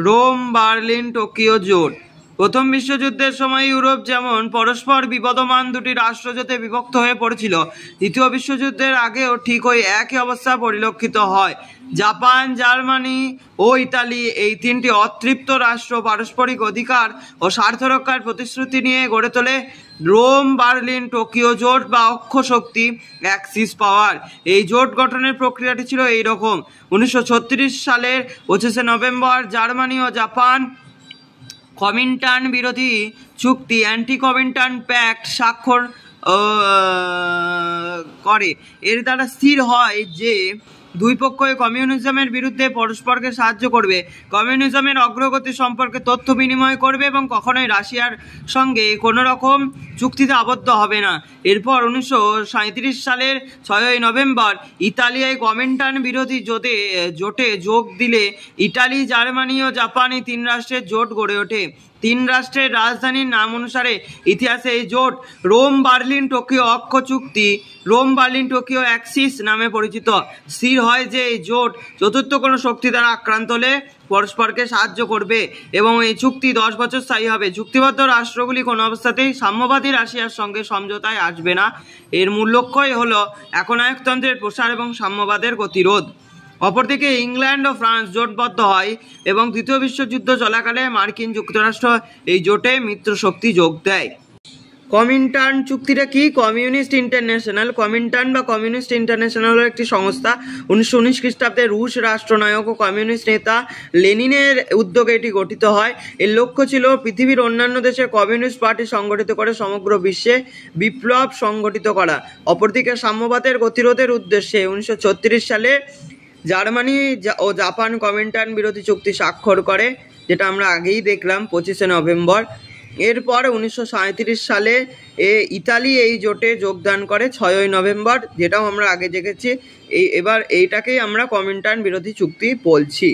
Rome Berlin Tokyo জোট। প্রথম বিশ্বযুদ্ধের সময় ইউরোপ যেমন পরস্পর বিবদমান দুটি রাষ্ট্রজোটে বিভক্ত হয়ে পড়েছিল, দ্বিতীয় বিশ্বযুদ্ধের আগেও ঠিক ওই একই অবস্থা পরিলক্ষিত হয়। জাপান, জার্মানি ও ইতালি এই তিনটি অতৃপ্ত রাষ্ট্র পারস্পরিক অধিকার ও স্বার্থ রক্ষার প্রতিশ্রুতি নিয়ে গড়ে তোলে রোম বার্লিন টোকিও জোট বা অক্ষ শক্তি অ্যাক্সিস পাওয়ার। এই জোট গঠনের প্রক্রিয়াটি ছিল এইরকম: 1936 সালের 25শে নভেম্বর জার্মানি ও জাপান কমিন্টার্ন বিরোধী চুক্তি অ্যান্টি কমিন্টার্ন প্যাক্ট স্বাক্ষর করে। এর দ্বারা স্থির হয় যে দুই পক্ষই কমিউনিজমের বিরুদ্ধে পরস্পরকে সাহায্য করবে, কমিউনিজমের অগ্রগতি সম্পর্কে তথ্য বিনিময় করবে এবং কখনোই রাশিয়ার সঙ্গে কোনো রকম চুক্তিতে আবদ্ধ হবে না। এরপর 1937 সালের 6ই নভেম্বর ইতালি এই কমিন্টার্ন বিরোধী জোটে যোগ দিলে ইটালি, জার্মানি ও জাপান এই তিন রাষ্ট্রের জোট গড়ে ওঠে। তিন রাষ্ট্রের রাজধানীর নাম অনুসারে ইতিহাসে এই জোট রোম বার্লিন টোকিও অক্ষ চুক্তি, রোম বার্লিন টোকিও অ্যাক্সিস নামে পরিচিত। স্থির হয় যে এই জোট চতুর্থ কোনো শক্তি দ্বারা আক্রান্ত হলে পরস্পরকে সাহায্য করবে এবং এই চুক্তি 10 বছর স্থায়ী হবে। চুক্তিবদ্ধ রাষ্ট্রগুলি কোনো অবস্থাতেই সাম্যবাদী রাশিয়ার সঙ্গে সমঝোতায় আসবে না। এর মূল লক্ষ্যই হলো একনায়কতন্ত্রের প্রসার এবং সাম্যবাদের গতিরোধ। অপরদিকে ইংল্যান্ড ও ফ্রান্স জোটবদ্ধ হয় এবং দ্বিতীয় বিশ্বযুদ্ধ চলাকালে মার্কিন যুক্তরাষ্ট্র এই জোটে মিত্রশক্তি যোগ দেয়। কমিন্টার্ন চুক্তিটা কি? Communist International. কমিন্টার্ন বা কমিউনিস্ট ইন্টারন্যাশনাল হলো একটি সংস্থা। 1919 খ্রিস্টাব্দে রুশ রাষ্ট্রনায়ক ও কমিউনিস্ট নেতা লেনিনের উদ্যোগে এটি গঠিত হয়। এর লক্ষ্য ছিল পৃথিবীর অন্যান্য দেশে কমিউনিস্ট পার্টি সংগঠিত করে সমগ্র বিশ্বে বিপ্লব সংগঠিত করা। অপরদিকে সাম্যবাদের গতিরোধের উদ্দেশ্যে 1936 সালে জার্মানি ও জাপান কমিন্টার্ন বিরোধী চুক্তি স্বাক্ষর করে, যেটা আমরা আগেই দেখলাম 25শে নভেম্বর। এরপর 1937 সালে ইতালি এই জোটে যোগদান করে 6ই নভেম্বর, যেটাও আমরা আগে দেখেছি। এবার এইটাকেই আমরা কমিন্টার্ন বিরোধী চুক্তি বলছি।